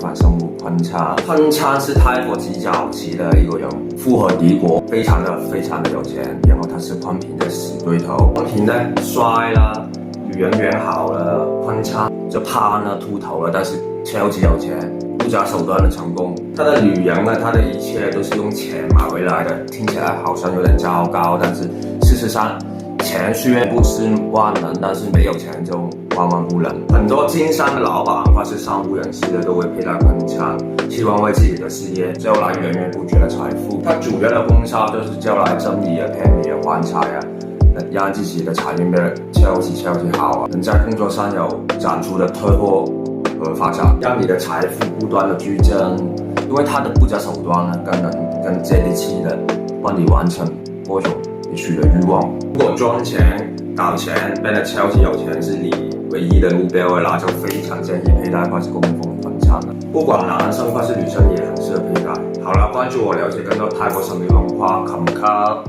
款生物昆昌。昆昌是泰国极早期的一个人物，富可敌国，非常的有钱。然后他是昆平的死对头。昆平呢帅了，女人缘好了，昆昌就胖了秃头了，但是超级有钱，不择手段的成功。他的女人呢，他的一切都是用钱买回来的，听起来好像有点糟糕，但是事实上，钱虽然不是万能，但是没有钱就万万不能。很多经商的老板或是商务人士的都会佩戴昆昌，希望为自己的事业招来源源不绝的财富。它主要的功效就是招来正义啊、偏利啊、还财啊，让自己的财运变得超级好啊，能在工作上有长足的突破和发展，让你的财富不断的剧增。因为它的不择手段呢，更接地气的帮你完成各种你许的欲望。如果赚钱、搞钱变得超级有钱是你唯一的目标，那就非常建议佩戴或是供奉昆昌了。不管男生或是女生也很适合佩戴。好了，关注我了解更多泰国神秘文化，坎卡。